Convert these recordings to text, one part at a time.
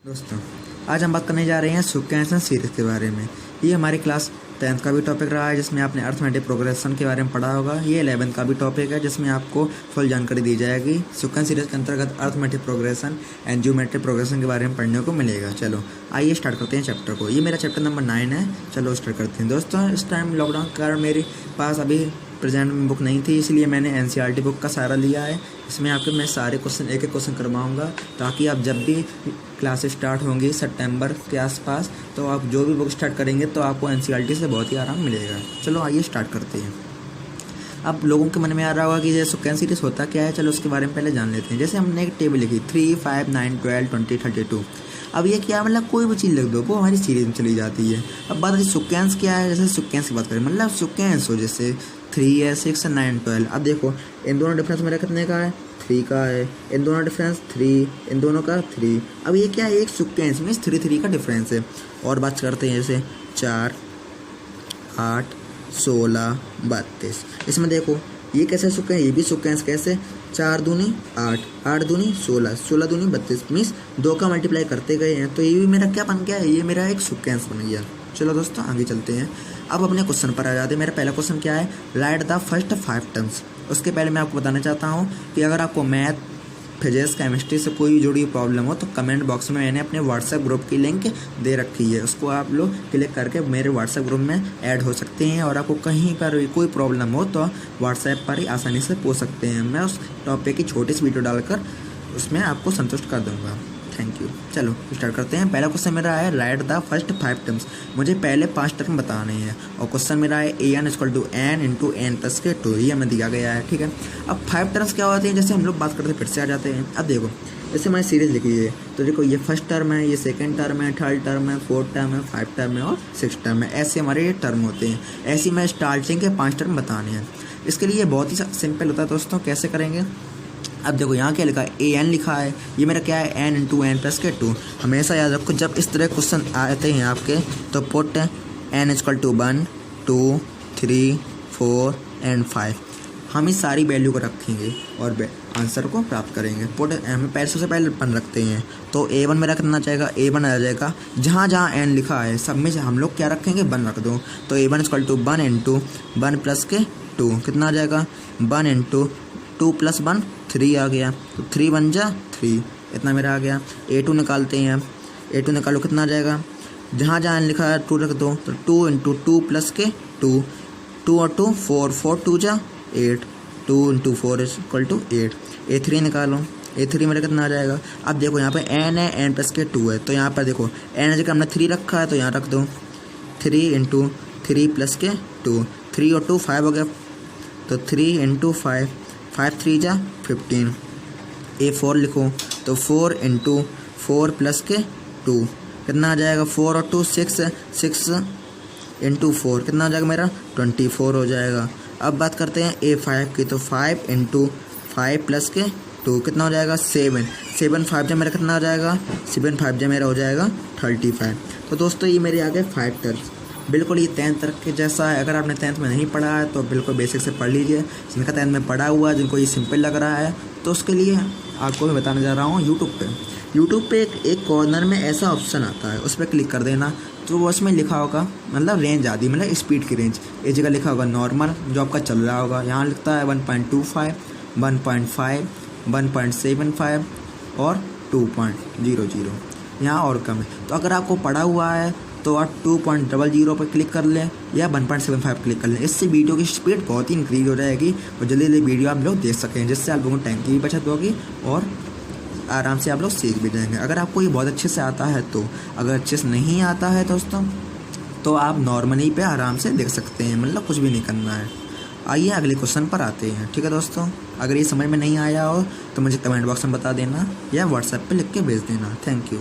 दोस्तों, आज हम बात करने जा रहे हैं सुक्केंसन सीरीज के बारे में। ये हमारी क्लास 10th का भी टॉपिक रहा है, जिसमें आपने अर्थमेटिक प्रोग्रेशन के बारे में पढ़ा होगा। ये 11th का भी टॉपिक है, जिसमें आपको फुल जानकारी दी जाएगी। सुक्केंसन सीरीज के अंतर्गत arithmetic progression and geometric progression के बारे में पढ़ने को मिलेगा। चलो आइए स्टार्ट करते हैं चैप्टर को। ये मेरा चैप्टर नंबर 9 है। चलो स्टार्ट करते हैं। दोस्तों, इस टाइम लॉकडाउन के कारण मेरे पास अभी प्रेजेंट में बुक नहीं थी, इसलिए मैंने NCERT बुक का सहारा लिया है। इसमें आपके मैं सारे क्वेश्चन एक एक क्वेश्चन करवाऊंगा, ताकि आप जब भी क्लासेस स्टार्ट होंगी सितंबर के आसपास, तो आप जो भी बुक स्टार्ट करेंगे तो आपको NCERT से बहुत ही आराम मिलेगा। चलो आइए स्टार्ट करते हैं। अब लोगों के मन में आ रहा होगा कि जैसे सुक्केंसन सीरीज होता क्या है। चलो उसके बारे में पहले जान लेते हैं। जैसे हमने एक टेबल लिखी 3, 5, 9, 12, 20, 32। अब ये क्या, मतलब कोई भी चीज़ लिख दो वो हमारी सीरीज में चली जाती है। अब बात सुक्केंसन क्या है। जैसे सुक्केंसन की बात करें, मतलब सुक्केंसन हो जैसे 3 है, 6 है, 9, 12। अब देखो इन दोनों डिफरेंस मेरा कितने का है, 3 का है। इन दोनों डिफरेंस 3, इन दोनों का 3। अब ये क्या है, एक सुक्केंसन में 3 का डिफरेंस है। और बात करते हैं जैसे 4, 8, 16, 32। इसमें देखो ये कैसे सुक्केंसन, ये भी सुक्केंसन कैसे, 4 दूनी 8, 8 दूनी 16, 16 दूनी 32। मीन्स 2 का मल्टीप्लाई करते गए हैं, तो ये भी मेरा क्या बन गया है, ये मेरा एक सुक्केंसन बन गया। चलो दोस्तों आगे चलते हैं। अब अपने क्वेश्चन पर आ जाते हैं। मेरा पहला क्वेश्चन क्या है, राइट द फर्स्ट 5 टर्म्स। उसके पहले मैं आपको बताना चाहता हूँ कि अगर आपको मैथ, फिजिक्स, केमिस्ट्री से कोई जुड़ी प्रॉब्लम हो तो कमेंट बॉक्स में मैंने अपने व्हाट्सएप ग्रुप की लिंक दे रखी है। उसको आप लोग क्लिक करके मेरे व्हाट्सएप ग्रुप में ऐड हो सकते हैं, और आपको कहीं पर कोई प्रॉब्लम हो तो व्हाट्सएप पर ही आसानी से पूछ सकते हैं। मैं उस टॉपिक की छोटी सी वीडियो डालकर उसमें आपको संतुष्ट कर दूँगा। Thank you. चलो स्टार्ट करते हैं। पहला क्वेश्चन मेरा है, राइट द फर्स्ट 5 टर्म्स। मुझे पहले 5 टर्म बताने हैं, और क्वेश्चन मेरा है an = n × n+2। ये हमें दिया गया है, ठीक है। अब 5 टर्म्स क्या होते हैं, जैसे हम लोग बात करते हैं फिर से आ जाते हैं। अब देखो जैसे हमारी सीरीज लिखी है, तो देखो ये फर्स्ट टर्म है, ये सेकंड टर्म है, थर्ड टर्म है, फोर्थ टर्म है, 5 टर्म है और 6 टर्म है। ऐसे हमारे ये टर्म होते हैं। ऐसे मैं स्टार्टिंग के 5 टर्म बताने हैं। इसके लिए बहुत ही सिंपल होता है दोस्तों। कैसे करेंगे, अब देखो यहाँ क्या लिखा है, an लिखा है। ये मेरा क्या है, n × n+2। हमेशा याद रखो जब इस तरह क्वेश्चन आते हैं आपके, तो पुट n = 1, 2, 3, 4 एंड 5। हम इस सारी वैल्यू को रखेंगे और आंसर को प्राप्त करेंगे। पुट हमें पैसों से पहले 1 रखते हैं, तो a1 मेरा कितना जाएगा, a1 आ जाएगा। जहाँ जहाँ n लिखा है सब में हम लोग क्या रखेंगे, 1 रख दो। तो a1 = 1 × 1 + 2 कितना आ जाएगा, 1 × 2 + 1 3 आ गया। तो 3 बन जा 3, इतना मेरा आ गया। a2 निकालते हैं। a2 निकालो कितना आ जाएगा, जहाँ जहाँ लिखा है 2 रख दो। तो 2 × 2 + 2, 2 और 2 4, 4 2 जा 8, 2 × 4 = 8। a3 निकालो। a3 मेरा कितना आ जाएगा। अब देखो यहाँ पे n है, n+2 है, तो यहाँ पर देखो n जगह हमने 3 रखा है, तो यहाँ रख दो 3 × 3 + 2, 3 और 2 5 हो गया। तो 3 × 5, 5 3 जा 15। a4 लिखो, तो 4 × 4 + 2 कितना आ जाएगा, 4 और 2 6, 6 × 4 कितना आ जाएगा मेरा, 24 हो जाएगा। अब बात करते हैं a5 की, तो 5 × 5 + 2 कितना हो जाएगा, 7, 7 5 जा मेरा कितना आ जाएगा, 7 5 जा मेरा हो जाएगा 35। तो दोस्तों ये मेरे आ गए 5 टर्म्स। बिल्कुल ये 10th तक के जैसा है। अगर आपने 10th में नहीं पढ़ा है तो बिल्कुल बेसिक से पढ़ लीजिए। जिनका 10th में पढ़ा हुआ है, जिनको ये सिंपल लग रहा है, तो उसके लिए आपको मैं बताने जा रहा हूँ यूट्यूब पे एक कॉर्नर में ऐसा ऑप्शन आता है, उस पर क्लिक कर देना। तो वो उसमें लिखा होगा, मतलब रेंज आदि, मतलब स्पीड की रेंज। एक जगह लिखा होगा नॉर्मल, जो आपका चल रहा होगा। यहाँ लिखता है 1.25, 1.5, 1.75 और 2.00। यहाँ और कम है। तो अगर आपको पढ़ा हुआ है तो आप 2.00 पर क्लिक कर लें या 1.75 क्लिक कर लें। इससे वीडियो की स्पीड बहुत ही इंक्रीज हो जाएगी और जल्दी जल्दी वीडियो आप लोग देख सकें, जिससे आप लोगों को टाइम की भी बचत होगी और आराम से आप लोग सीख भी जाएंगे। अगर आपको ये बहुत अच्छे से आता है तो, अगर अच्छे से नहीं आता है दोस्तों, तो आप नॉर्मली पे आराम से देख सकते हैं, मतलब कुछ भी नहीं करना है। आइए अगले क्वेश्चन पर आते हैं, ठीक है दोस्तों। अगर ये समझ में नहीं आया हो तो मुझे कमेंट बॉक्स में बता देना या व्हाट्सएप पर लिख के भेज देना। Thank you.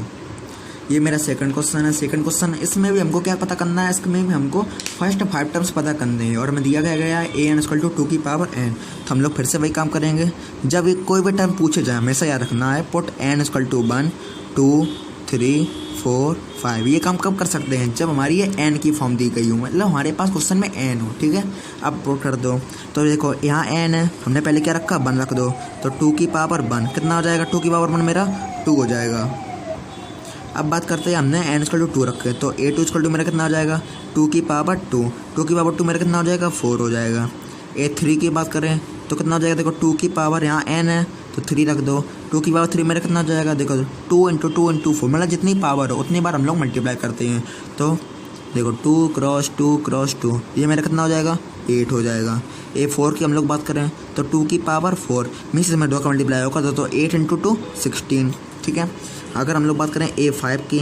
ये मेरा सेकंड क्वेश्चन है। सेकंड क्वेश्चन, इसमें भी हमको क्या पता करना है, इसमें भी हमको फर्स्ट 5 टर्म्स पता करने हैं, और हमें दिया गया है an = 2n। तो हम लोग फिर से वही काम करेंगे। जब कोई भी टर्म पूछे जाए हमेशा याद रखना है, पुट n = 1, 2, 3, 4, 5। ये काम कब कर सकते हैं, जब हमारी ये n की फॉर्म दी गई हो, मतलब हमारे पास क्वेश्चन में n हो, ठीक है। अब पुट कर दो। तो देखो यहाँ n है, हमने पहले क्या रखा, 1 रख दो। तो 2 की पावर 1 कितना हो जाएगा, 2 की पावर 1 मेरा 2 हो जाएगा। अब बात करते हैं, हमने n इक्वल टू 2 रखे, तो a2 इक्वल टू मेरा कितना आ जाएगा 2 की पावर 2, 2 की पावर 2 मेरा कितना हो जाएगा 4 हो जाएगा। a3 की बात करें तो कितना हो जाएगा, देखो 2 की पावर यहाँ n है तो 3 रख दो, 2 की पावर 3 मेरा कितना हो जाएगा, देखो 2 इंटू 2 इंटू 4, मतलब जितनी पावर हो उतनी बार हम लोग मल्टीप्लाई करते हैं। तो देखो 2 क्रॉस 2 क्रॉस 2, ये मेरा कितना हो जाएगा 8 हो जाएगा। a4 की हम लोग बात करें तो 2 की पावर 4 मीन्स इसमें 2 का मल्टीप्लाई होगा तो 8 इंटू 2 16, ठीक है। अगर हम लोग बात करें a5 की,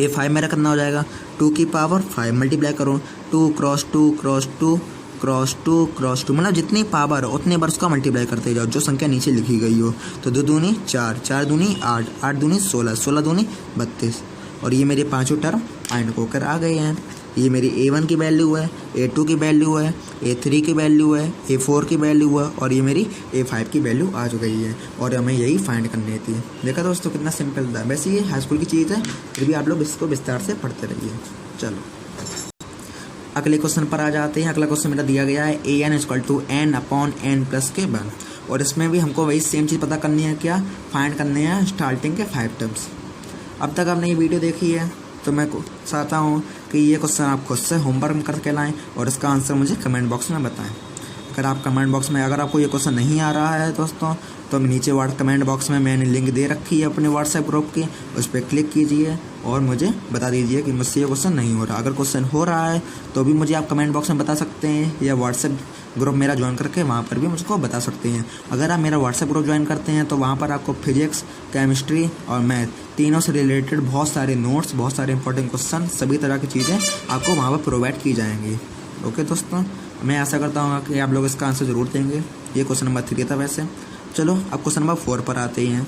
a5 मेरा कितना हो जाएगा 2 की पावर 5 मल्टीप्लाई करो 2 क्रॉस 2 क्रॉस 2 क्रॉस 2 क्रॉस 2, मतलब जितनी पावर हो उतने बार उसका मल्टीप्लाई करते जाओ जो संख्या नीचे लिखी गई हो। तो 2 दूनी 4, 4 दूनी 8, 8 दूनी 16, 16 दूनी 32, और ये मेरे पांचों टर्म एंड होकर आ गए हैं। ये मेरी a1 की वैल्यू है, a2 की वैल्यू है, a3 की वैल्यू है, a4 की वैल्यू है, और ये मेरी a5 की वैल्यू आ गई है, और हमें यही फाइंड करनी थी। देखा दोस्तों कितना सिंपल था। वैसे ये हाई स्कूल की चीज़ है, फिर भी आप लोग इसको विस्तार से पढ़ते रहिए। चलो अगले क्वेश्चन पर आ जाते हैं। अगला क्वेश्चन मेरा दिया गया है an equal to n upon n plus के 1, और इसमें भी हमको वही सेम चीज़ पता करनी है, क्या फाइंड करने हैं स्टार्टिंग के 5 टर्म्स। अब तक आपने ये वीडियो देखी है तो मैं चाहता हूँ कि ये क्वेश्चन आप खुद से होमवर्क करके लाएं और इसका आंसर मुझे कमेंट बॉक्स में बताएं। अगर आप कमेंट बॉक्स में, अगर आपको ये क्वेश्चन नहीं आ रहा है दोस्तों, तो नीचे कमेंट बॉक्स में मैंने लिंक दे रखी है अपने व्हाट्सएप ग्रुप की, उस पर क्लिक कीजिए और मुझे बता दीजिए कि मुझसे ये क्वेश्चन नहीं हो रहा। अगर क्वेश्चन हो रहा है तो भी मुझे आप कमेंट बॉक्स में बता सकते हैं, या व्हाट्सएप ग्रुप मेरा ज्वाइन करके वहाँ पर भी मुझको बता सकते हैं। अगर आप मेरा व्हाट्सएप ग्रुप ज्वाइन करते हैं तो वहाँ पर आपको फिजिक्स, केमिस्ट्री और मैथ तीनों से रिलेटेड बहुत सारे नोट्स, बहुत सारे इंपॉर्टेंट क्वेश्चन, सभी तरह की चीज़ें आपको वहाँ पर प्रोवाइड की जाएंगी। ओके दोस्तों, मैं आशा करता हूँ कि आप लोग इसका आंसर ज़रूर देंगे। ये क्वेश्चन नंबर 3 था वैसे। चलो अब क्वेश्चन नंबर 4 पर आते हैं।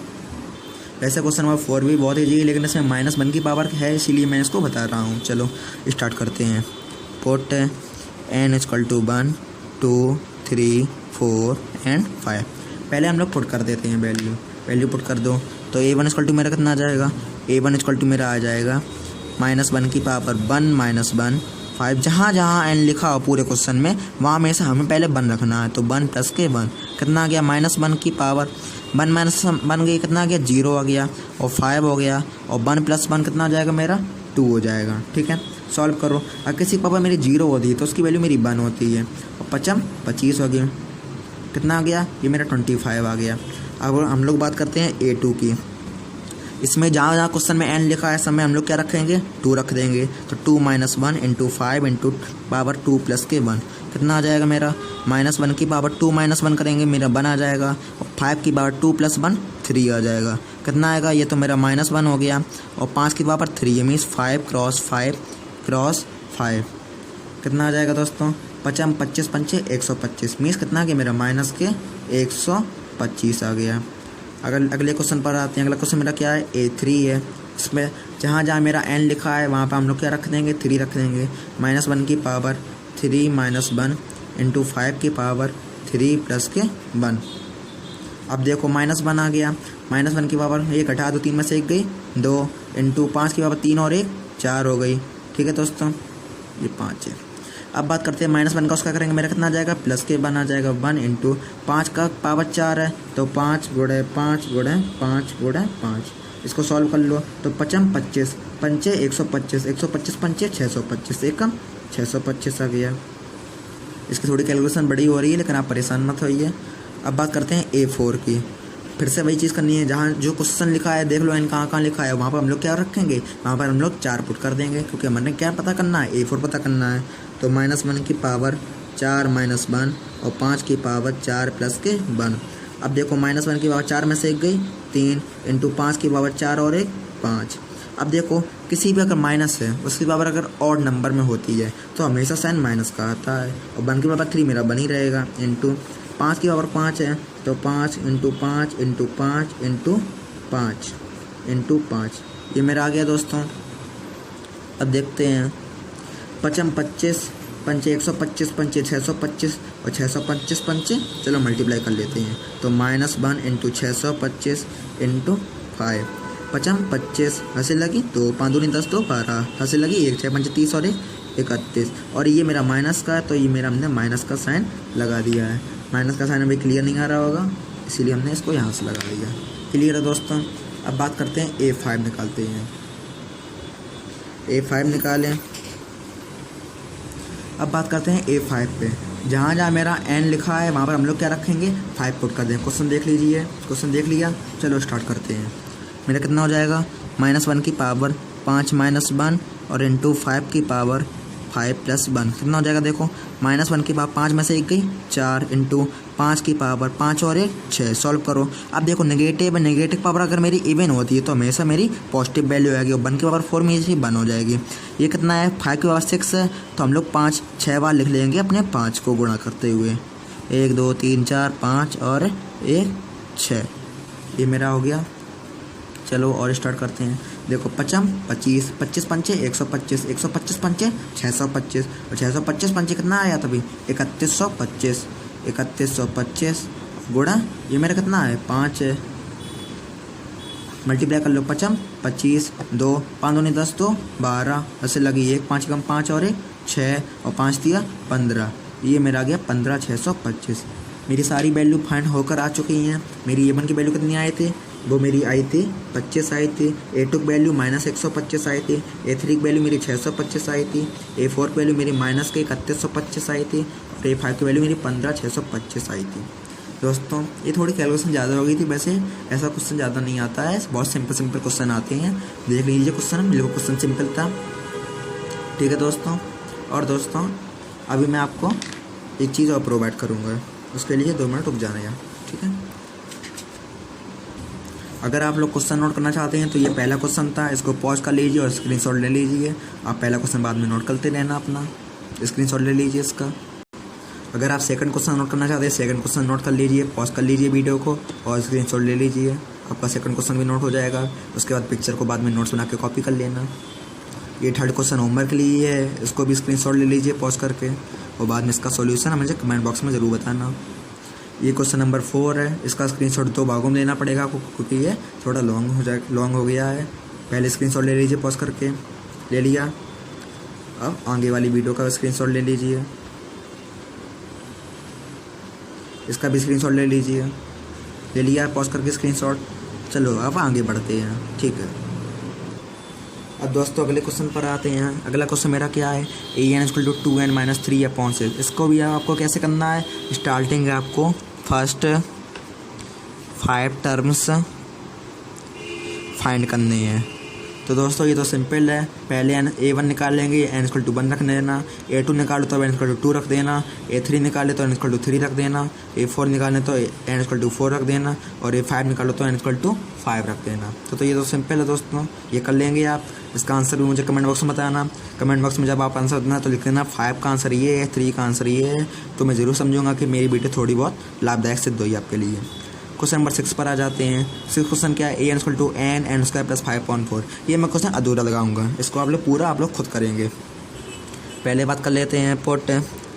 वैसे क्वेश्चन नंबर 4 भी बहुत ईजी है, लेकिन इसमें -1 की पावर है, इसीलिए मैं इसको बता रहा हूँ। चलो स्टार्ट करते हैं। Put n equal to 1 2 3 4 and 5। पहले हम लोग पुट कर देते हैं वैल्यू पुट कर दो, तो a1 इक्वल टू मेरा कितना आ जाएगा, a1 इक्वल टू मेरा आ जाएगा -1 की पावर 1 -1 5। जहाँ जहाँ n लिखा हो पूरे क्वेश्चन में वहाँ में से हमें पहले 1 रखना है, तो 1 प्लस के 1 कितना आ गया -1 की पावर 1 माइनस 1 गई, कितना आ गया 0 आ गया, और 5 हो गया, और 1 प्लस 1 कितना आ जाएगा मेरा 2 हो जाएगा। ठीक है, सॉल्व करो। अगर किसी पावर मेरी 0 होती है तो उसकी वैल्यू मेरी 1 होती है, और 5 25 हो गया, कितना आ गया ये मेरा 25 आ गया। अब हम लोग बात करते हैं a2 की। इसमें जहाँ जहाँ क्वेश्चन में n लिखा है सब में हम लोग क्या रखेंगे 2 रख देंगे, तो 2 - 1 इंटू 5 इंटू पावर 2 प्लस के 1 कितना आ जाएगा मेरा -1 की पावर 2 - 1 करेंगे मेरा 1 आ जाएगा, और 5 की पावर 2 + 1 3 आ जाएगा। कितना आएगा ये तो मेरा -1 हो गया, और 5 की पावर 3 मीन्स 5 क्रॉस 5 क्रॉस 5 कितना आ जाएगा दोस्तों 5 25 5 125 मीन्स कितना आ गया मेरा माइनस के 125 आ गया। अगर अगले क्वेश्चन पर आते हैं। अगला क्वेश्चन मेरा क्या है a3 है। इसमें जहाँ जहाँ मेरा n लिखा है वहाँ पर हम लोग क्या रख देंगे 3 रख देंगे, -1 की पावर 3 - 1 इंटू 5 की पावर 3 प्लस के 1। अब देखो -1 आ गया, -1 की पावर ये घटा दो, 3 में से 1 गई 2 इंटू 5 की पावर 3 और 1 4 हो गई। ठीक है दोस्तों, ये 5 है। अब बात करते हैं -1 का, उसका करेंगे मेरा कितना आ जाएगा प्लस के 1 आ जाएगा, 1 इंटू 5 का पावर 4 है, तो 5 गुणे 5 गुणे 5 गुणे 5। इसको सॉल्व कर लो, तो 5 25 5 125 125 5 625 एकम 625 आ गया। इसकी थोड़ी कैलकुलेशन बड़ी हो रही है, लेकिन आप परेशान मत होइए। अब बात करते हैं a4 की। फिर से वही चीज़ करनी है, जहाँ जो क्वेश्चन लिखा है देख लो n कहाँ कहाँ लिखा है, वहाँ पर हम लोग क्या रखेंगे, वहाँ पर हम लोग 4 पुट कर देंगे, क्योंकि हमने क्या पता करना है a4 पता करना है। तो -1 की पावर 4 - 1 और 5 की पावर 4 प्लस के 1। अब देखो -1 की पावर 4 में से 1 गई 3 इंटू 5 की पावर 4 और 1 5। अब देखो किसी भी अगर माइनस है उसकी पावर अगर ऑड नंबर में होती है तो हमेशा साइन माइनस का आता है, और 1 की पावर 3 मेरा बन ही रहेगा, इंटू 5 की पावर 5 है, तो 5 इंटू 5 इंटू 5 इंटू 5 इंटू 5 ये मेरा आ गया दोस्तों। अब देखते हैं 5 25 5 125 5 625 और 625 5 चलो मल्टीप्लाई कर लेते हैं, तो -1 इंटू 625 इंटू 5 5 25 हंसी लगी, तो 5 दूनी 10 2 12 हंसी लगी, 1 6 5 30 और 1 31, और ये मेरा माइनस का है, तो ये मेरा हमने माइनस का साइन लगा दिया है। माइनस का साइन अभी क्लियर नहीं आ रहा होगा, इसीलिए हमने इसको यहाँ से लगा दिया। क्लियर है दोस्तों। अब बात करते हैं A5 निकालते हैं। A5 निकालें। अब बात करते हैं A5 पे। जहाँ जहाँ मेरा n लिखा है वहाँ पर हम लोग क्या रखेंगे, 5 पुट कर दें। क्वेश्चन देख लीजिए, क्वेश्चन देख लिया। चलो स्टार्ट करते हैं। मेरा कितना हो जाएगा, -1 की पावर 5 - 1 और इंटू 5 की पावर 5 + 1 कितना हो जाएगा। देखो -1 की पावर 5 में से 1 गई 4 इंटू 5 की पावर 5 और 1 6। सॉल्व करो। अब देखो नेगेटिव पावर अगर मेरी इवन होती है तो हमेशा मेरी पॉजिटिव वैल्यू आएगी और 1 की पावर 4 में इसी 1 हो जाएगी। ये कितना है, 5 की पावर 6 है तो हम लोग 5 6 बार लिख लेंगे अपने 5 को गुणा करते हुए। 1 2 3 4 5 और 1 6। ये मेरा हो गया। चलो और स्टार्ट करते हैं। देखो 5 25 25 पंचे 125 125 पंचे 625 और 625 पंचे कितना आया तभी 3125 3125 गुणा ये मेरा कितना है 5 है। मल्टीप्लाई कर लो 5 25 2 5 दूनी 10 2 12 ऐसे लगी 1 5 कम 5 और 1 6 और 5 दिया 15। ये मेरा आ गया 15 625। मेरी सारी वैल्यू फाइंड होकर आ चुकी हैं। मेरी A1 की वैल्यू कितनी आए थे, वो मेरी आई थी 25 आई थी। A2 की वैल्यू -125 आई थी। A3 की वैल्यू मेरी 625 आई थी। A4 की वैल्यू मेरी -3125 आई थी और A5 की वैल्यू मेरी 15 625 आई थी। दोस्तों ये थोड़ी कैलकुलेशन ज़्यादा हो गई थी, वैसे ऐसा क्वेश्चन ज़्यादा नहीं आता है, बहुत सिंपल क्वेश्चन आते हैं। देख लीजिए क्वेश्चन, बिल्कुल क्वेश्चन सिंपल था। ठीक है दोस्तों। और दोस्तों अभी मैं आपको एक चीज़ और प्रोवाइड करूँगा, उसके लिए 2 मिनट रुक जाना है। ठीक है। अगर आप लोग क्वेश्चन नोट करना चाहते हैं तो ये पहला क्वेश्चन था, इसको पॉज कर लीजिए और स्क्रीनशॉट ले लीजिए। आप पहला क्वेश्चन बाद में नोट करते रहना, अपना स्क्रीनशॉट ले लीजिए इसका। अगर आप सेकंड क्वेश्चन नोट करना चाहते हैं, सेकंड क्वेश्चन नोट कर लीजिए, पॉज कर लीजिए वीडियो को और स्क्रीनशॉट ले लीजिए। आपका सेकंड क्वेश्चन भी नोट हो जाएगा। उसके बाद पिक्चर को बाद में नोट्स बना के कॉपी कर लेना। ये थर्ड क्वेश्चन होमवर्क के लिए है, इसको भी स्क्रीनशॉट ले लीजिए पॉज करके और बाद में इसका सॉल्यूशन मुझे कमेंट बॉक्स में ज़रूर बताना। ये क्वेश्चन नंबर 4 है, इसका स्क्रीनशॉट 2 भागों में लेना पड़ेगा आपको क्योंकि ये थोड़ा लॉन्ग हो गया है। पहले स्क्रीनशॉट ले लीजिए पॉज करके, ले लिया। अब आगे वाली वीडियो का स्क्रीनशॉट ले लीजिए, इसका भी स्क्रीनशॉट ले लीजिए, ले लिया पॉज करके स्क्रीनशॉट। चलो अब आगे बढ़ते हैं। ठीक है। अब दोस्तों अगले क्वेश्चन पर आते हैं। अगला क्वेश्चन मेरा क्या है, an = 2n - 3/6। इसको भी आपको कैसे करना है, स्टार्टिंग है आपको फर्स्ट 5 टर्म्स फाइंड करने हैं। तो दोस्तों ये तो सिंपल है। पहले A1 निकाल लेंगे, n = 1 रख देना। A2 निकालो तो n = 2 रख देना। A3 निकाले तो n = 3 रख देना। A4 निकालें तो n = 4 रख देना और A5 निकालो तो n = 5 रख देना। तो ये तो सिंपल है दोस्तों, ये कर लेंगे आप। इसका आंसर भी मुझे कमेंट बॉक्स में बताना। कमेंट बॉक्स में जब आप आंसर देना तो लिख देना 5 का आंसर ये है, 3 का आंसर ये है। तो मैं ज़रूर समझूंगा कि मेरी वीडियो थोड़ी बहुत लाभदायक सिद्ध हुई आपके लिए। क्वेश्चन नंबर 6 पर आ जाते हैं। 6 क्वेश्चन क्या है, an = n² + 5/4। ये मैं क्वेश्चन अधूरा लगाऊंगा, इसको आप लोग खुद करेंगे। पहले बात कर लेते हैं पुट।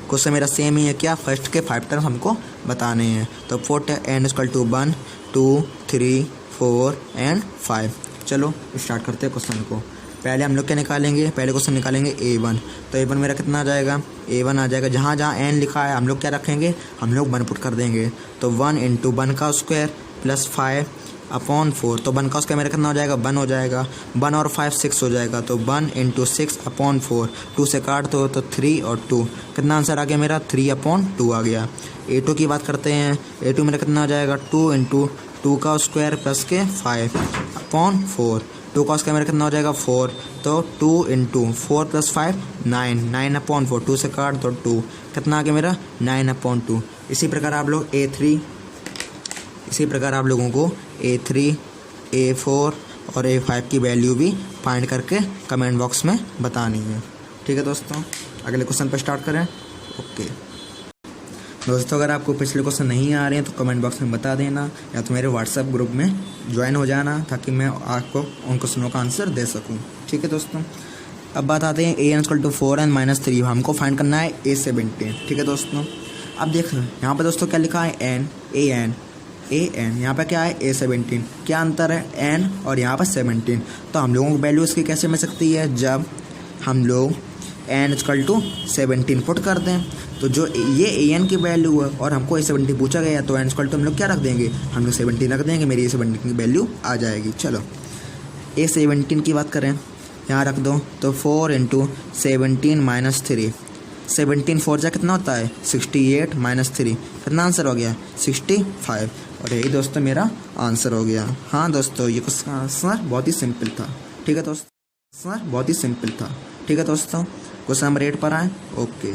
क्वेश्चन मेरा सेम ही है, क्या फर्स्ट के 5 टर्म हमको बताने हैं। तो पुट n = 1 2 3 4 एंड 5। चलो स्टार्ट करते हैं क्वेश्चन को। पहले हम लोग क्या निकालेंगे, पहले क्वेश्चन निकालेंगे A1। तो A1 मेरा कितना आ जाएगा, A1 आ जाएगा जहाँ जहाँ n लिखा है हम लोग क्या रखेंगे, हम लोग 1 पुट कर देंगे। तो 1 × 1 का स्क्वायर + 5/4। तो 1 का स्क्वायर मेरा कितना हो जाएगा, 1 हो जाएगा। 1 और 5 6 हो जाएगा। तो 1 × 6/4। 2 से काट दो तो 3 और 2 कितना आंसर आ गया मेरा, 3/2 आ गया। A2 की बात करते हैं। A2 मेरा कितना हो जाएगा, 2 × 2 का स्क्वायर + के 5/4। 2 का स्क्वायर मेरा कितना हो जाएगा, 4। तो 2 × 4 + 5 9 9/4। 2 से काट दो 2 कितना आ गया मेरा, 9/2। इसी प्रकार आप लोगों को A3 A4 और A5 की वैल्यू भी फाइंड करके कमेंट बॉक्स में बतानी है। ठीक है दोस्तों, अगले क्वेश्चन पर स्टार्ट करें। ओके दोस्तों, अगर आपको पिछले क्वेश्चन नहीं आ रहे हैं तो कमेंट बॉक्स में बता देना या तो मेरे व्हाट्सएप ग्रुप में ज्वाइन हो जाना ताकि मैं आपको उन क्वेश्चनों का आंसर दे सकूं। ठीक है दोस्तों, अब बात आते हैं an = 4n - 3। हमको फाइंड करना है A17। ठीक है दोस्तों, अब देख यहाँ पर दोस्तों क्या लिखा है, an यहाँ पर क्या है A17। क्या अंतर है n और यहाँ पर 17। तो हम लोगों को वैल्यू इसकी कैसे मिल सकती है, जब हम लोग n इक्वल टू 17 पुट कर दें। तो जो ये an की वैल्यू है और हमको A17 पूछा गया है, तो n इक्वल टू हम लोग क्या रख देंगे, हम लोग 17 रख देंगे, मेरी A17 की वैल्यू आ जाएगी। चलो A17 की बात करें, यहाँ रख दो, तो 4 × 17 - 3, 17 4 जा कितना होता है 68 - 3, कितना आंसर हो गया 65। और यही दोस्तों मेरा आंसर हो गया। हाँ दोस्तों, ये क्वेश्चन का आंसर बहुत ही सिंपल था। ठीक है दोस्तों, आंसर बहुत ही सिंपल था। ठीक है दोस्तों, क्वेश्चन नंबर 8 पर आए। ओके,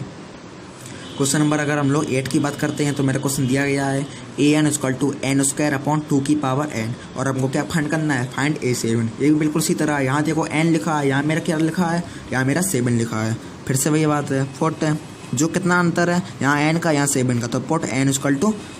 क्वेश्चन नंबर अगर हम लोग 8 की बात करते हैं, तो मेरा क्वेश्चन दिया गया है an = n²/2n, और हमको क्या फाइंड करना है, फाइंड A7। ये भी बिल्कुल इसी तरह है। यहाँ देखो n लिखा है, यहाँ मेरा क्या लिखा है, यहाँ मेरा 7 लिखा है। फिर से वही बात है, पुट जो कितना अंतर है, यहाँ n का यहाँ 7 का, तो पुट n =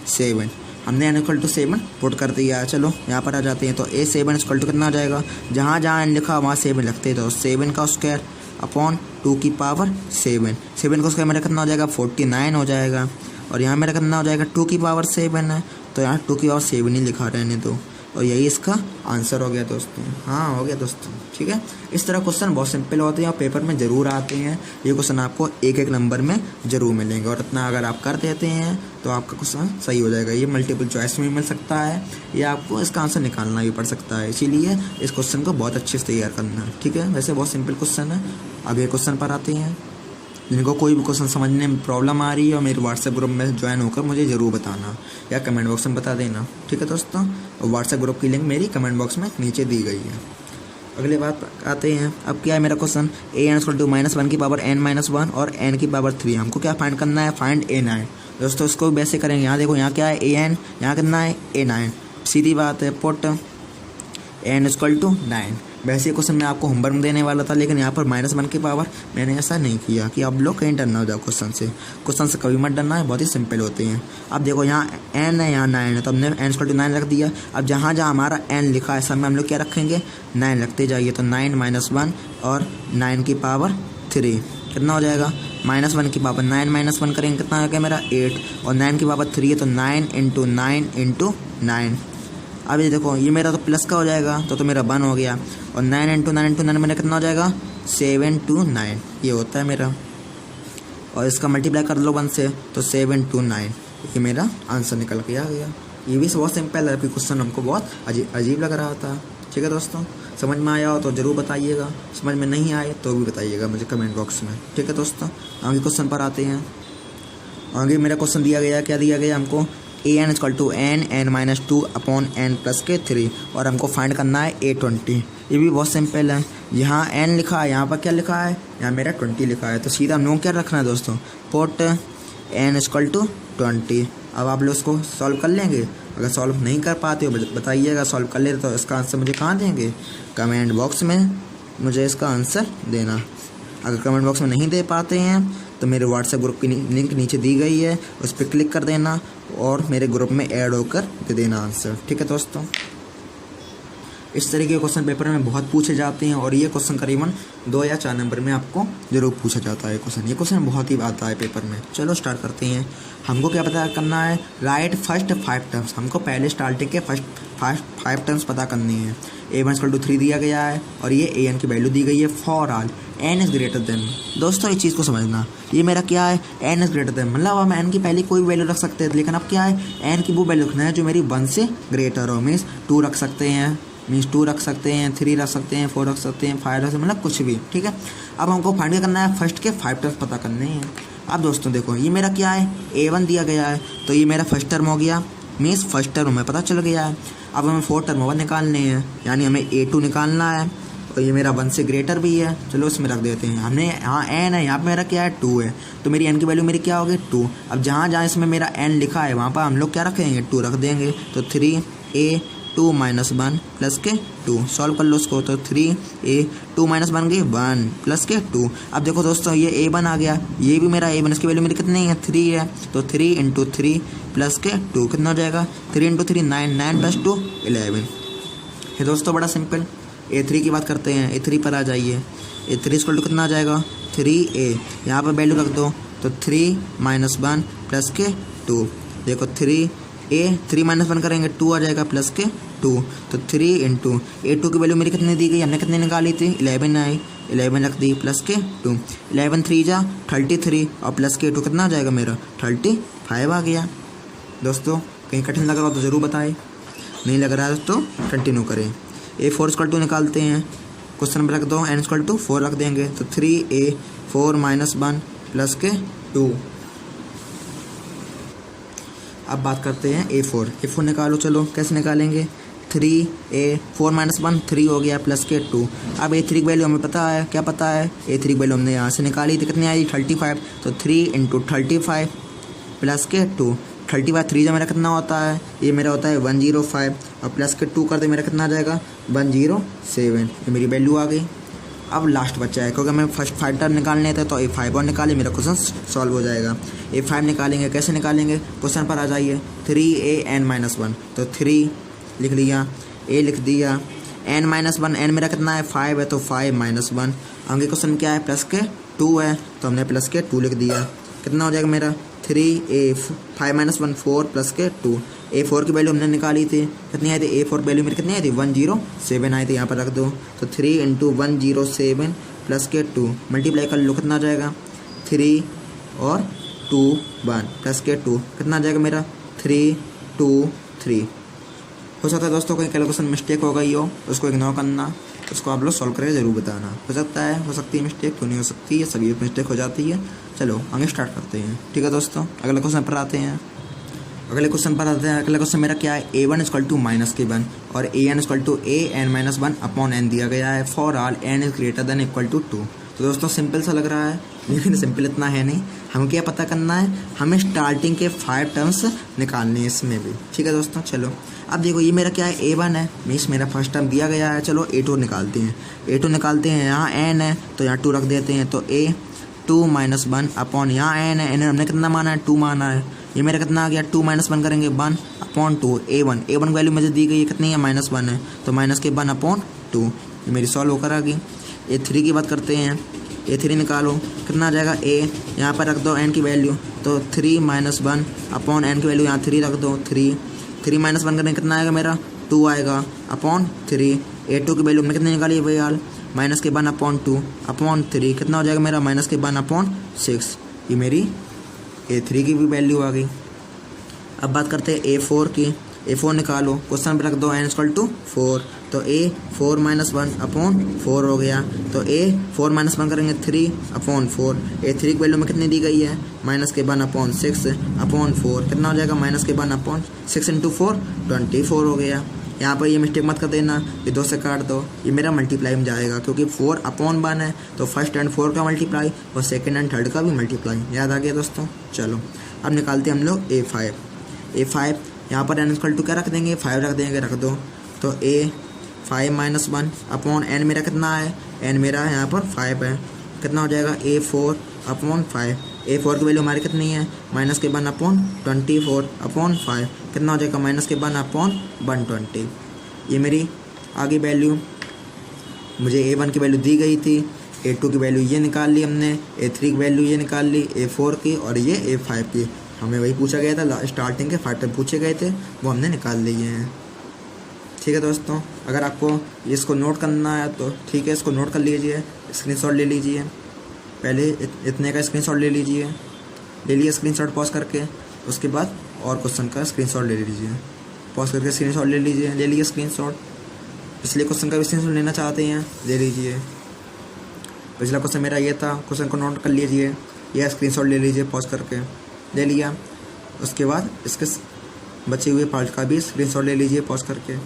7। हमने n = 7 पुट कर दिया है। चलो यहाँ पर आ जाते हैं, तो A7 = कितना आ जाएगा, जहाँ जहाँ n लिखा वहाँ 7 लगते हैं, तो 7 का स्क्वायर अपॉन 2⁻7, 7 का स्क्वायर मेरा कितना हो जाएगा 49 हो जाएगा। और यहाँ मेरा कितना हो जाएगा 2⁻7 है, तो यहाँ 2⁻7 ही लिखा रहने दो, और यही इसका आंसर हो गया दोस्तों। हाँ हो गया दोस्तों। ठीक है, इस तरह क्वेश्चन बहुत सिंपल होते हैं और पेपर में ज़रूर आते हैं। ये क्वेश्चन आपको एक एक नंबर में ज़रूर मिलेंगे, और इतना अगर आप कर देते हैं तो आपका क्वेश्चन सही हो जाएगा। ये मल्टीपल चॉइस में मिल सकता है, या आपको इसका आंसर निकालना भी पड़ सकता है, इसीलिए इस क्वेश्चन को बहुत अच्छे से तैयार करना है। ठीक है, वैसे बहुत सिंपल क्वेश्चन है। अगले क्वेश्चन पर आते हैं। जिनको कोई भी क्वेश्चन समझने में प्रॉब्लम आ रही है, और मेरे व्हाट्सएप ग्रुप में ज्वाइन होकर मुझे ज़रूर बताना, या कमेंट बॉक्स में बता देना। ठीक है दोस्तों, और व्हाट्सएप ग्रुप की लिंक मेरी कमेंट बॉक्स में नीचे दी गई है। अगले बात आते हैं। अब क्या है मेरा क्वेश्चन, an = -1n - 1 और n⁻3। हमको क्या फाइंड करना है, फाइंड A9। दोस्तों इसको वैसे करेंगे, यहाँ देखो, यहाँ क्या है an, यहाँ कितना है A9। सीधी बात है, पुट n = 9। वैसे क्वेश्चन मैं आपको होमवर्क में देने वाला था, लेकिन यहाँ पर -1 की पावर मैंने ऐसा नहीं किया कि आप लोग कहीं डरना हो जाओ क्वेश्चन से। क्वेश्चन से कभी मत डरना है, बहुत ही सिंपल होते हैं। अब देखो यहाँ n है, यहाँ 9 है, तो हमने n = 9 रख दिया। अब जहाँ जहाँ हमारा n लिखा है, सब में हम लोग क्या रखेंगे, 9 रखते जाइए। तो 9 - 1 और 9⁻3 कितना हो जाएगा, -1 की पावर 9 - 1 करेंगे, कितना हो गया मेरा 8, और 9⁻3 है, तो 9 × 9 × 9। अब ये देखो, ये मेरा तो प्लस का हो जाएगा, तो मेरा 1 हो गया, और 9 × 9 × 9 मेरा कितना हो जाएगा 7 to 9, ये होता है मेरा। और इसका मल्टीप्लाई कर लो 1 से, तो 7 to 9, ये मेरा आंसर निकल के आ गया। ये भी बहुत सिंपल है, अभी क्वेश्चन हमको बहुत अजीब लग रहा था। ठीक है दोस्तों, समझ में आया हो तो ज़रूर बताइएगा, समझ में नहीं आए तो भी बताइएगा मुझे कमेंट बॉक्स में। ठीक है दोस्तों, आगे क्वेश्चन पर आते हैं। आगे मेरा क्वेश्चन दिया गया, क्या दिया गया हमको, an = n(n-2)/n+3, और हमको फाइंड करना है A20। ये भी बहुत सिंपल है। यहाँ n लिखा है, यहाँ पर क्या लिखा है, यहाँ मेरा 20 लिखा है, तो सीधा हम लोग क्या रखना है दोस्तों, पुट n = 20। अब आप लोग इसको सॉल्व कर लेंगे। अगर सॉल्व नहीं कर पाते हो बताइएगा, सॉल्व कर लेते तो इसका आंसर मुझे कहाँ देंगे, कमेंट बॉक्स में मुझे इसका आंसर देना। अगर कमेंट बॉक्स में नहीं दे पाते हैं तो मेरे व्हाट्सएप ग्रुप की लिंक नीचे दी गई है, उस पर क्लिक कर देना और मेरे ग्रुप में ऐड होकर दे देना आंसर। ठीक है दोस्तों, इस तरीके के क्वेश्चन पेपर में बहुत पूछे जाते हैं, और ये क्वेश्चन करीबन 2 या 4 नंबर में आपको ज़रूर पूछा जाता है ये क्वेश्चन बहुत ही आता है पेपर में। चलो स्टार्ट करते हैं। हमको क्या पता करना है, राइट फर्स्ट 5 टर्म्स। हमको पहले स्टार्टिंग के फर्स्ट 5 टर्म्स पता करनी है। A1 = 3 दिया गया है, और ये an की वैल्यू दी गई है for all n is greater than. दोस्तों इस चीज़ को समझना, ये मेरा क्या है, n इज़ ग्रेटर देन, मतलब हम n की पहले कोई वैल्यू रख सकते हैं, लेकिन अब क्या है, n की वो वैल्यू रखना है जो मेरी 1 से ग्रेटर हो। मीन्स 2 रख सकते हैं, 2 रख सकते हैं, 3 रख सकते हैं, 4 रख सकते हैं, 5 रख सकते हैं, मतलब कुछ भी। ठीक है, अब हमको फाइंड करना है फर्स्ट के 5 टर्म्स पता करने हैं। अब दोस्तों देखो, ये मेरा क्या है, A1 दिया गया है, तो ये मेरा फर्स्ट टर्म हो गया, मीन्स फर्स्ट टर्म हमें पता चल गया है। अब हमें 4 टर्म और निकालने हैं, यानी हमें A2 निकालना है, और ये मेरा 1 से ग्रेटर भी है। चलो इसमें रख देते हैं। हमने यहाँ n है, यहाँ पे मेरा क्या है 2 है, तो मेरी n की वैल्यू मेरी क्या होगी 2। अब जहाँ जहाँ इसमें मेरा n लिखा है वहाँ पर हम लोग क्या रखेंगे, 2 रख देंगे। तो 3a2 - 1 प्लस के 2, सॉल्व कर लो इसको, तो 3a2 - 1 के 1 प्लस के 2। अब देखो दोस्तों, ये A1 आ गया, ये भी मेरा A1, इसकी वैल्यू मेरी कितनी है 3 है, तो 3 × 3 प्लस के 2 कितना हो जाएगा, 3 × 3 9, 9 + 2 11। ये दोस्तों बड़ा सिंपल। A3 की बात करते हैं, A3 पर आ जाइए। A3 = कितना आ जाएगा 3a, यहाँ पर वैल्यू रख दो, तो 3 - 1 प्लस के 2। देखो 3 - 1 करेंगे 2 आ जाएगा प्लस के 2, तो 3 × A2 की वैल्यू मेरी कितनी दी गई, हमने कितनी निकाली थी 11 आई, 11 रख दी प्लस के 2, 11 3 जा 33 और प्लस के 2 कितना आ जाएगा मेरा 35 आ गया। दोस्तों कहीं कठिन लग रहा हो तो ज़रूर बताएं, नहीं लग रहा है तो कंटिन्यू करें। A4 इक्वल टू निकालते हैं, क्वेश्चन में रख दो n इक्वल टू 4 रख देंगे तो 3A4 - 1 प्लस के 2। अब बात करते हैं A4 निकालो, चलो कैसे निकालेंगे 3A4 - 1 3 हो गया प्लस के 2। अब A3 की वैल्यू हमें पता है, क्या पता है A3 की वैल्यू हमने यहाँ से निकाली थी, कितनी आई 35, तो 3 × 35 प्लस के 2। 35 3 जो मेरा कितना होता है, ये मेरा होता है 105 और प्लस के 2 कर दे मेरा कितना आ जाएगा 107, ये मेरी वैल्यू आ गई। अब लास्ट बच्चा है, क्योंकि हमें फर्स्ट 5 टर्म निकालने थे तो A5 और निकाले, मेरा क्वेश्चन सॉल्व हो जाएगा। A5 निकालेंगे, कैसे निकालेंगे क्वेश्चन पर आ जाइए। 3AN - 1 तो 3 लिख लिया, A लिख दिया, n-1 n मेरा कितना है 5 है तो 5 - 1। आगे क्वेश्चन क्या है प्लस के 2 है तो हमने प्लस के 2 लिख दिया, कितना हो जाएगा मेरा 3A5 - 1 4 प्लस के 2। A4 की वैल्यू हमने निकाली थी, कितनी आई थी A4 वैल्यू मेरी कितनी आई थी 107 आई थी, यहाँ पर रख दो तो 3 × 107 प्लस के 2 मल्टीप्लाई कर लो, कितना आ जाएगा 3 और 2 1 प्लस के 2 कितना आ जाएगा मेरा 3 2 3। हो सकता है दोस्तों कोई कैलकुलेशन मिस्टेक हो गई हो, उसको इग्नोर करना, उसको आप लोग सॉल्व करके ज़रूर बताना। हो सकता है, हो सकती है मिस्टेक, क्यों नहीं हो सकती है, सभी मिस्टेक हो जाती है। चलो आगे स्टार्ट करते हैं, ठीक है दोस्तों। अगले क्वेश्चन पर आते हैं। अगले क्वेश्चन मेरा क्या है A1 = -k1 और AN = AN - 1 अपॉन n दिया गया है for all n is greater than equal to 2। तो दोस्तों सिंपल सा लग रहा है, लेकिन सिंपल इतना है नहीं। हमें क्या पता करना है, हमें स्टार्टिंग के 5 टर्म्स निकालने हैं इसमें भी, ठीक है दोस्तों। चलो अब देखो ये मेरा क्या है A1 है, मीन्स मेरा फर्स्ट टर्म दिया गया है। चलो A2 निकालते हैं, A2 निकालते हैं, यहाँ n है तो यहाँ 2 रख देते हैं तो A2 - 1 अपॉन यहाँ n है, n हमने कितना माना है 2 माना है, ये मेरा कितना आ गया 2 - 1 करेंगे 1 अपॉन 2 A1 वैल्यू मुझे दी गई है कितनी है -1 है तो माइनस के 1 अपॉन 2, ये मेरी सॉल्व होकर आ गई। A3 की बात करते हैं, A3 निकालो, कितना आ जाएगा A यहाँ पर रख दो n की वैल्यू तो 3 - 1 अपॉन n की वैल्यू यहाँ 3 रख दो 3 - 1 करेंगे कितना आएगा मेरा 2 आएगा अपॉन 3। A2 की वैल्यू हमने कितनी निकाली है भैया माइनस के 1 अपॉन 2 अपॉन 3 कितना हो जाएगा मेरा माइनस के 1 अपॉन 6, ये मेरी A3 की भी वैल्यू आ गई। अब बात करते हैं A4 की, A4 निकालो, क्वेश्चन पर रख दो n = 4 तो A4 - 1 अपॉन 4 हो गया तो A4 - 1 करेंगे 3 अपॉन 4। A3 की वैल्यू में कितनी दी गई है माइनस के 1 अपॉन 6 अपॉन 4 कितना हो जाएगा माइनस के 1 अपॉन 6 × 4 24 हो गया। यहाँ पर ये मिस्टेक मत कर देना, ये 2 से काट दो, ये मेरा मल्टीप्लाई में जाएगा क्योंकि 4 अपॉन 1 है तो फर्स्ट एंड 4 का मल्टीप्लाई और सेकंड एंड थर्ड का भी मल्टीप्लाई, याद आ गया दोस्तों। चलो अब निकालते हैं हम लोग A5 यहाँ पर n = क्या रख देंगे 5 रख देंगे, रख दो तो A5 - 1 अपॉन n मेरा कितना है n मेरा यहाँ पर 5 है, कितना हो जाएगा A4 अपॉन 5। A4 की वैल्यू हमारी कितनी है माइनस के 1 अपॉन 24 अपॉन 5 कितना हो जाएगा माइनस के 1 अपॉन 120, ये मेरी आगे वैल्यू। मुझे A1 की वैल्यू दी गई थी, A2 की वैल्यू ये निकाल ली हमने, A3 की वैल्यू ये निकाल ली, A4 की और ये A5 की, हमें वही पूछा गया था स्टार्टिंग के 5 टर्म पूछे गए थे वो हमने निकाल लिए हैं, ठीक है दोस्तों। अगर आपको इसको नोट करना है तो ठीक है, इसको नोट कर लीजिए, स्क्रीनशॉट ले लीजिए, पहले इतने का स्क्रीनशॉट ले लिए स्क्रीनशॉट पॉज करके, उसके बाद और क्वेश्चन का स्क्रीनशॉट ले लीजिए, पॉज करके स्क्रीनशॉट ले लिए स्क्रीनशॉट। पिछले क्वेश्चन का भी स्क्रीनशॉट लेना चाहते हैं ले लीजिए, पिछला क्वेश्चन मेरा ये था, क्वेश्चन को नोट कर लीजिए, यह स्क्रीनशॉट ले लीजिए पॉज करके, ले लिया। उसके बाद इसके बचे हुए पार्ट का भी स्क्रीनशॉट ले लीजिए पॉज करके,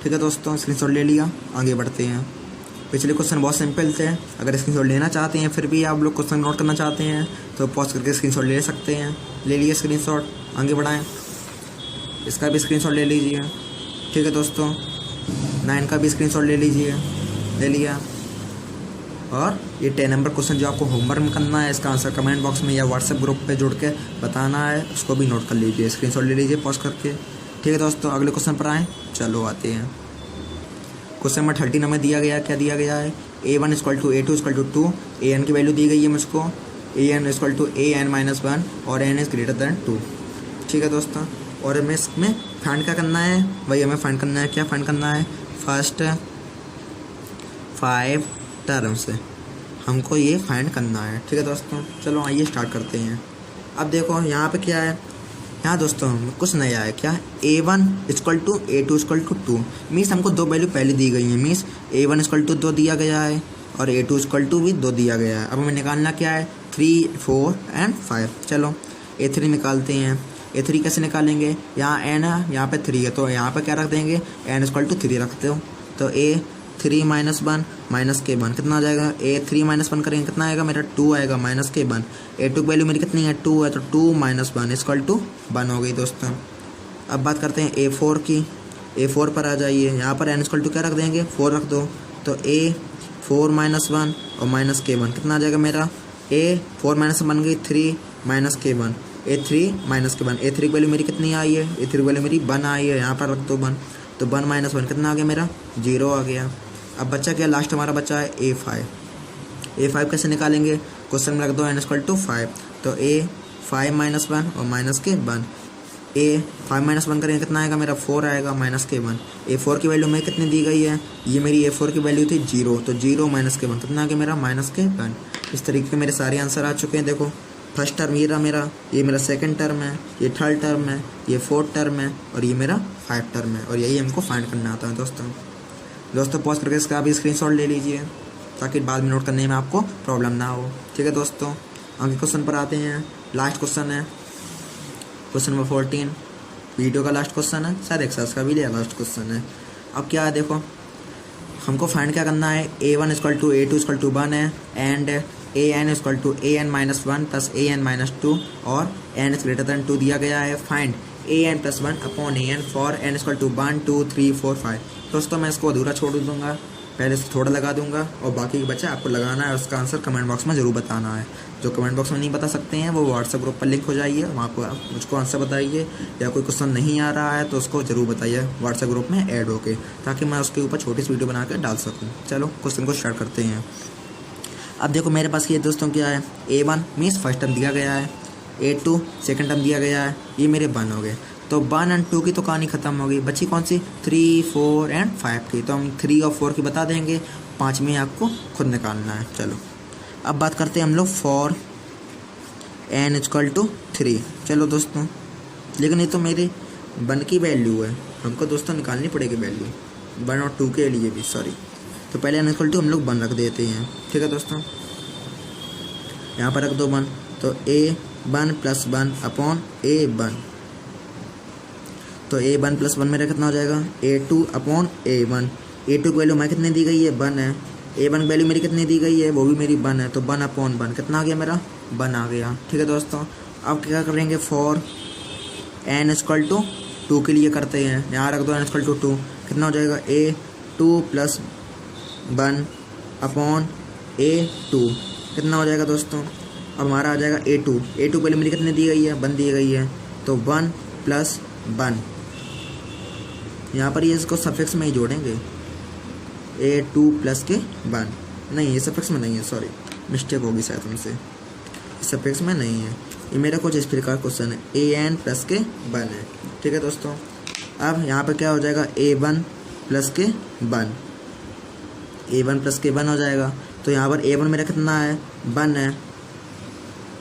ठीक है दोस्तों। स्क्रीनशॉट ले लिया, आगे बढ़ते हैं। पिछले क्वेश्चन बहुत सिंपल थे, अगर स्क्रीनशॉट लेना चाहते हैं फिर भी आप लोग क्वेश्चन नोट करना चाहते हैं तो पॉज करके स्क्रीनशॉट ले सकते हैं, ले लिए स्क्रीनशॉट, आगे बढ़ाएं। इसका भी स्क्रीनशॉट ले लीजिए, ठीक है दोस्तों। 9 का भी स्क्रीनशॉट ले लीजिए, ले लिया। और ये 10 नंबर क्वेश्चन जो आपको होमवर्क में करना है, इसका आंसर कमेंट बॉक्स में या व्हाट्सएप ग्रुप पे जुड़ के बताना है, उसको भी नोट कर लीजिए, स्क्रीनशॉट ले लीजिए पॉज करके, ठीक है दोस्तों। अगले क्वेश्चन पर आएँ, चलो आते हैं। क्वेश्चन नंबर 13 में दिया गया, क्या दिया गया है A1 = A2 = 2, AN की वैल्यू दी गई है मुझको, AN = AN - 1 और n इज़ ग्रेटर दैन 2, ठीक है दोस्तों। और हमें इसमें फाइंड क्या करना है, वही हमें फाइंड करना है, क्या फाइंड करना है, फर्स्ट 5 टर्म से हमको ये फाइंड करना है। ठीक है दोस्तों, चलो आइए स्टार्ट करते हैं। अब देखो यहाँ पे क्या है, यहाँ दोस्तों कुछ नया है। क्या A1 equal to A2 equal to 2 means हमको दो वैल्यू पहले दी गई है। मीन्स A1 इक्वल टू 2 दिया गया है और A2 इक्वल टू भी 2 दिया गया है। अब हमें निकालना क्या है, 3, 4 एंड 5। चलो A3 निकालते हैं। A3 कैसे निकालेंगे, यहाँ n है, यहाँ पे 3 है, तो यहाँ पे क्या रख देंगे, n इक्वल टू 3 रखते हो। तो A3 माइनस 1 माइनस के 1 कितना आ जाएगा, A3 माइनस 1 करेंगे कितना आएगा मेरा 2 आएगा माइनस के 1। A2 की वैल्यू मेरी कितनी है 2 है, तो 2 माइनस 1 इक्वल टू 1 हो गई दोस्तों। अब बात करते हैं A4 की। A4 पर आ जाइए, यहाँ पर n इक्वल टू क्या रख देंगे 4 रख दो। तो A4 माइनस 1 और माइनस के 1 कितना आ जाएगा मेरा, A4 माइनस बन गई 3 माइनस के 1, A3 माइनस के 1। A3 की वैल्यू मेरी कितनी आई है, A3 की वैल्यू मेरी 1 आई है, यहाँ पर रख दो 1। तो 1 माइनस 1 कितना आ गया मेरा 0 आ गया। अब बच्चा क्या, लास्ट हमारा बच्चा है A5 कैसे निकालेंगे, क्वेश्चन में रख दो n इक्वल टू 5। तो A5 माइनस 1 और माइनस के 1, A5 माइनस 1 करेंगे कितना आएगा मेरा 4 आएगा माइनस के 1। A4 की वैल्यू में कितनी दी गई है, ये मेरी A4 की वैल्यू थी 0, तो 0 माइनस के 1 कितना आ गया मेरा माइनस के 1। इस तरीके के मेरे सारे आंसर आ चुके हैं। देखो फर्स्ट टर्म ये रहा मेरा, ये मेरा सेकंड टर्म है, ये थर्ड टर्म है, ये फोर्थ टर्म है और ये मेरा 5 टर्म है। और यही हमको फाइंड करना आता है दोस्तों पॉज करके इसका भी स्क्रीनशॉट ले लीजिए ताकि बाद में नोट करने में आपको प्रॉब्लम ना हो। ठीक है दोस्तों, आगे क्वेश्चन पर आते हैं। लास्ट क्वेश्चन है क्वेश्चन नंबर 14, वीडियो का लास्ट क्वेश्चन है, शायद एक्सरसाइज का भी लास्ट क्वेश्चन है। अब क्या है देखो, हमको फाइंड क्या करना है, A1 equal to A2 equal to 1 है and AN equal to AN minus 1 plus AN minus 2 और n इज ग्रेटर दैन 2 दिया गया है। Find AN plus 1 upon AN for n equal to 1 2 3 4 5। दोस्तों मैं इसको अधूरा छोड़ दूंगा, पहले से थोड़ा लगा दूंगा और बाकी के बच्चे आपको लगाना है, उसका आंसर कमेंट बॉक्स में ज़रूर बताना है। जो कमेंट बॉक्स में नहीं बता सकते हैं वो व्हाट्सएप ग्रुप पर लिंक हो जाइए, वहाँ पर मुझको आंसर बताइए, या कोई क्वेश्चन नहीं आ रहा है तो उसको ज़रूर बताइए व्हाट्सएप ग्रुप में ऐड होके, ताकि मैं उसके ऊपर छोटी सी वीडियो बना कर डाल सकूँ। चलो क्वेश्चन को स्टार्ट करते हैं। अब देखो मेरे पास ये दोस्तों क्या है, A1 मीन्स फर्स्ट टर्म दिया गया है, A2 सेकंड टर्म दिया गया है, ये मेरे 1 हो गए। तो 1 एंड 2 की तो कहानी ख़त्म हो गई, बची कौन सी 3 4 एंड 5 की। तो हम 3 और 4 की बता देंगे, 5 में आपको खुद निकालना है। चलो अब बात करते हैं हम लोग फॉर n इक्वल टू 3। चलो दोस्तों, लेकिन ये तो मेरे 1 की वैल्यू है, हमको दोस्तों निकालनी पड़ेगी वैल्यू 1 और 2 के लिए भी, सॉरी। तो पहले n इक्वल टू हम लोग 1 रख देते हैं। ठीक है दोस्तों, यहाँ पर रख दो 1। तो A1 प्लस 1 अपॉन A1, तो A1 प्लस 1 मेरा कितना हो जाएगा A2 अपॉन A1। A2 की वैल्यू मैं कितनी दी गई है 1 है, A1 की वैल्यू मेरी कितनी दी गई है वो भी मेरी 1 है, तो 1 अपॉन 1 कितना आ गया मेरा 1 आ गया। ठीक है दोस्तों, अब क्या करेंगे फॉर n इक्वल टू 2 के लिए करते हैं, यहाँ रख दो n इक्वल टू 2, कितना हो जाएगा A2 प्लस 1 अपॉन A2 कितना हो जाएगा दोस्तों। अब हमारा आ जाएगा A2 पहले मेरी कितनी दी गई है 1 दी गई है, तो 1 प्लस 1, यहाँ पर ये इसको सफिक्स में ही जोड़ेंगे, A2 प्लस के 1, नहीं ये सफिक्स में नहीं है, सॉरी मिस्टेक होगी शायद हमसे, सफिक्स में नहीं है। ये मेरा कुछ इस प्रकार क्वेश्चन है, AN प्लस के 1 है। ठीक है दोस्तों, अब यहाँ पर क्या हो जाएगा A1 प्लस के 1, A1 प्लस के 1 हो जाएगा। तो यहाँ पर A1 मेरा कितना है 1 है,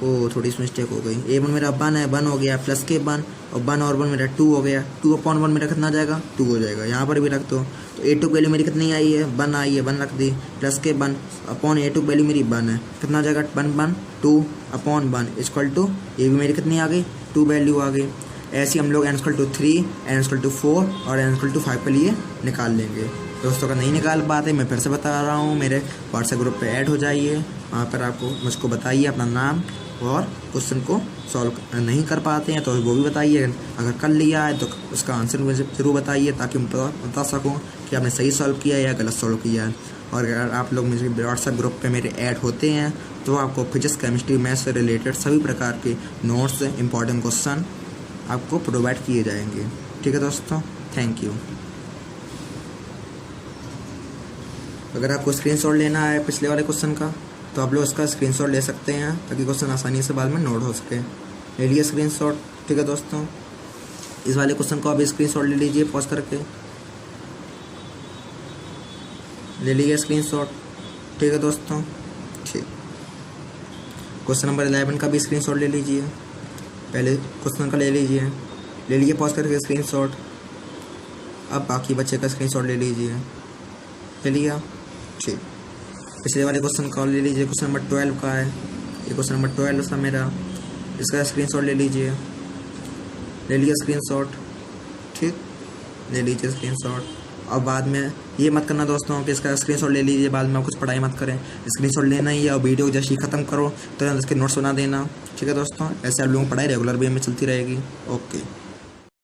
ओ थोड़ी सी मिस्टेक हो गई, A1 मेरा 1 है, 1 हो गया प्लस के 1 और 1 और 1 मेरा 2 हो गया, 2 अपॉन 1 मेरा कितना आ जाएगा 2 हो जाएगा। यहाँ पर भी रख दो, तो A2 की वैल्यू मेरी कितनी आई है 1 आई है, 1 रख दी, प्लस के 1 अपॉन A2 की वैल्यू मेरी 1 है, कितना आ जाएगा 1 1 2 अपॉन 1 इक्वल टू, ये भी मेरी कितनी आ गई 2 वैल्यू आ गई। ऐसे हम लोग n equal to 3 n equal to 4 और n इक्वल टू 5 के लिए निकाल लेंगे। दोस्तों का नहीं निकाल पाते मैं फिर से बता रहा हूँ, मेरे व्हाट्सएप ग्रुप पे ऐड हो जाइए, वहाँ पर आपको मुझको बताइए अपना नाम और क्वेश्चन को सॉल्व नहीं कर पाते हैं तो वो भी बताइए, अगर कर लिया है तो उसका आंसर मुझे ज़रूर बताइए ताकि मैं बता सकूँ कि आपने सही सॉल्व किया है या गलत सॉल्व किया है। और अगर आप लोग मुझे व्हाट्सएप ग्रुप पे मेरे ऐड होते हैं तो आपको फिजिक्स केमिस्ट्री मैथ्स से रिलेटेड सभी प्रकार के नोट्स इंपॉर्टेंट क्वेश्चन आपको प्रोवाइड किए जाएंगे। ठीक है दोस्तों, थैंक यू। अगर आपको स्क्रीनशॉट लेना है पिछले वाले क्वेश्चन का तो आप लोग इसका स्क्रीनशॉट ले सकते हैं ताकि क्वेश्चन आसानी से बाद में नोट हो सके। ले लिए स्क्रीनशॉट। ठीक है दोस्तों, इस वाले क्वेश्चन को अभी स्क्रीनशॉट ले लीजिए पॉज करके, ले लीजिए स्क्रीनशॉट। ठीक है दोस्तों। ठीक, क्वेश्चन नंबर 11 का भी स्क्रीनशॉट ले लीजिए। पहले क्वेश्चन का ले लीजिए पॉज करके स्क्रीनशॉट। अब बाकी बच्चे का स्क्रीनशॉट ले लीजिए। ले लिया? ठीक, पिछले वाले क्वेश्चन का ले लीजिए। क्वेश्चन नंबर 12 का है, ये क्वेश्चन नंबर 12 था मेरा, इसका स्क्रीनशॉट ले लीजिए। ले लिया स्क्रीनशॉट? ठीक, ले लीजिए स्क्रीनशॉट। और बाद में ये मत करना दोस्तों कि इसका स्क्रीनशॉट ले लीजिए बाद में कुछ पढ़ाई मत करें। स्क्रीनशॉट लेना ही है और वीडियो जैसे ही ख़त्म करो तो इसके नोट्स बना देना। ठीक है दोस्तों, ऐसे आप लोगों की पढ़ाई रेगुलर वे में चलती रहेगी। ओके।